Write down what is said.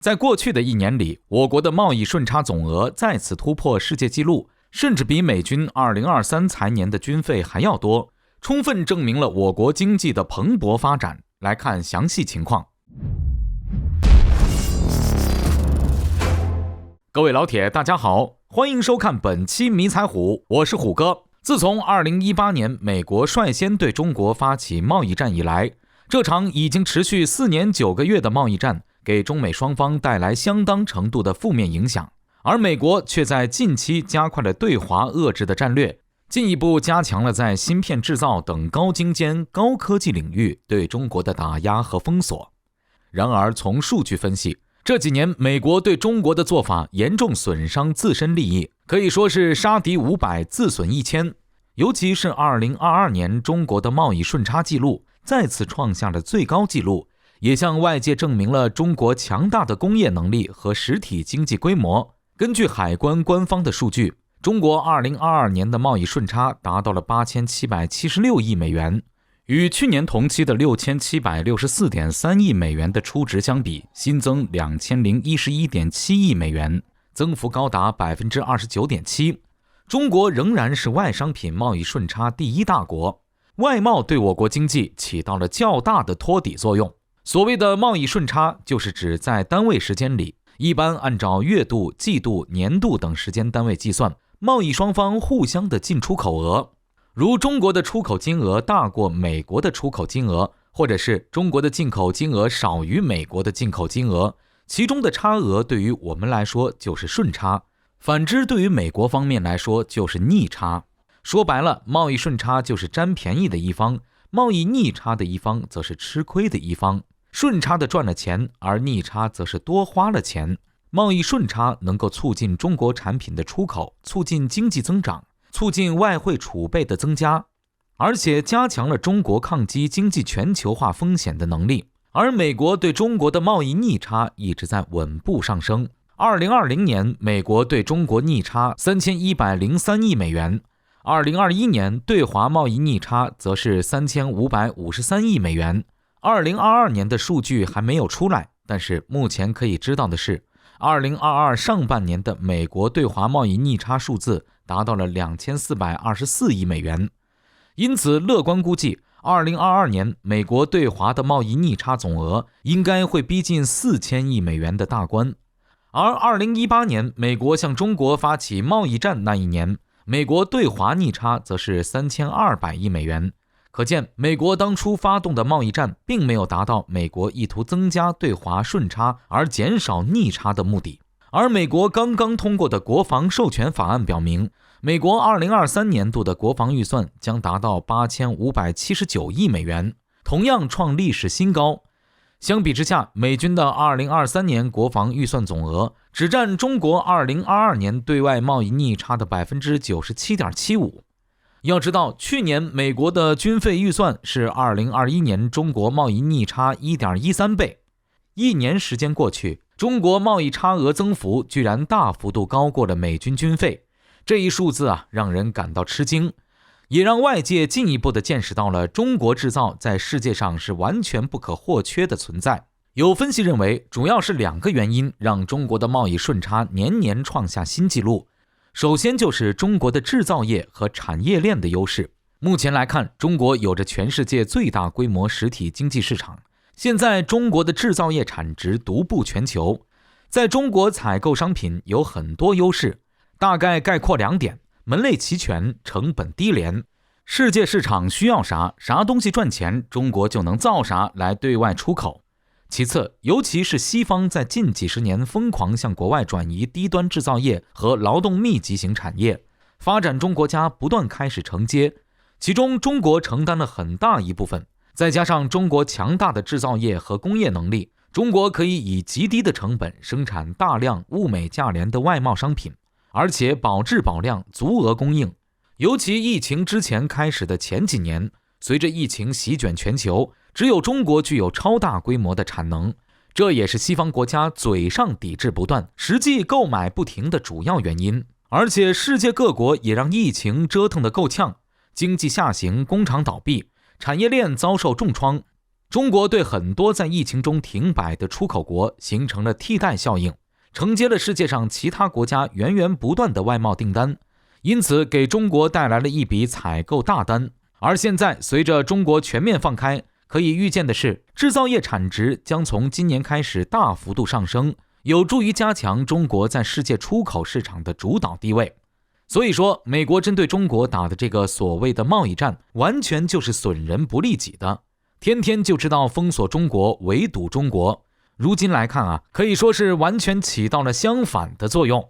在过去的一年里，我国的贸易顺差总额再次突破世界纪录，甚至比美军2023财年的军费还要多，充分证明了我国经济的蓬勃发展。来看详细情况。各位老铁，大家好，欢迎收看本期迷彩虎，我是虎哥。自从2018年美国率先对中国发起贸易战以来，这场已经持续4年9个月的贸易战给中美双方带来相当程度的负面影响，而美国却在近期加快了对华遏制的战略，进一步加强了在芯片制造等高精尖、高科技领域对中国的打压和封锁。然而，从数据分析，这几年美国对中国的做法严重损伤自身利益，可以说是杀敌500，自损1000。尤其是2022年中国的贸易顺差记录再次创下了最高纪录，也向外界证明了中国强大的工业能力和实体经济规模。根据海关官方的数据，中国2022年的贸易顺差达到了8776亿美元，与去年同期的6764.3亿美元的初值相比，新增2011.7亿美元，增幅高达 29.7%。中国仍然是外商品贸易顺差第一大国，外贸对我国经济起到了较大的托底作用。所谓的贸易顺差，就是指在单位时间里，一般按照月度、季度、年度等时间单位计算，贸易双方互相的进出口额。如中国的出口金额大过美国的出口金额，或者是中国的进口金额少于美国的进口金额，其中的差额对于我们来说就是顺差，反之对于美国方面来说就是逆差。说白了，贸易顺差就是占便宜的一方，贸易逆差的一方则是吃亏的一方。顺差的赚了钱，而逆差则是多花了钱。贸易顺差能够促进中国产品的出口，促进经济增长，促进外汇储备的增加，而且加强了中国抗击经济全球化风险的能力。而美国对中国的贸易逆差一直在稳步上升。2020年，美国对中国逆差3103亿美元，2021年对华贸易逆差则是3553亿美元。2022年的数据还没有出来，但是目前可以知道的是，2022上半年的美国对华贸易逆差数字达到了2424亿美元。因此，乐观估计2022年美国对华的贸易逆差总额应该会逼近4000亿美元的大关。而2018年美国向中国发起贸易战那一年，美国对华逆差则是3200亿美元。可见，美国当初发动的贸易战并没有达到美国意图增加对华顺差而减少逆差的目的。而美国刚刚通过的国防授权法案表明，美国2023年度的国防预算将达到8579亿美元，同样创历史新高。相比之下，美军的2023年国防预算总额只占中国2022年对外贸易逆差的 97.75%。要知道，去年美国的军费预算是2021年中国贸易逆差 1.13 倍。一年时间过去，中国贸易差额增幅居然大幅度高过了美军军费，这一数字让人感到吃惊，也让外界进一步的见识到了中国制造在世界上是完全不可或缺的存在。有分析认为，主要是2个原因让中国的贸易顺差年年创下新纪录。首先就是中国的制造业和产业链的优势。目前来看，中国有着全世界最大规模实体经济市场，现在中国的制造业产值独步全球，在中国采购商品有很多优势，大概概括2点：门类齐全，成本低廉。世界市场需要啥东西赚钱，中国就能造啥来对外出口。其次，尤其是西方在近几十年疯狂向国外转移低端制造业和劳动密集型产业，发展中国家不断开始承接，其中中国承担了很大一部分。再加上中国强大的制造业和工业能力，中国可以以极低的成本生产大量物美价廉的外贸商品，而且保质保量，足额供应。尤其疫情之前开始的前几年，随着疫情席卷全球，只有中国具有超大规模的产能，这也是西方国家嘴上抵制不断，实际购买不停的主要原因。而且世界各国也让疫情折腾得够呛，经济下行，工厂倒闭，产业链遭受重创。中国对很多在疫情中停摆的出口国形成了替代效应，承接了世界上其他国家源源不断的外贸订单，因此给中国带来了一笔采购大单。而现在随着中国全面放开，可以预见的是，制造业产值将从今年开始大幅度上升，有助于加强中国在世界出口市场的主导地位。所以说，美国针对中国打的这个所谓的贸易战，完全就是损人不利己的，天天就知道封锁中国、围堵中国。如今来看啊，可以说是完全起到了相反的作用。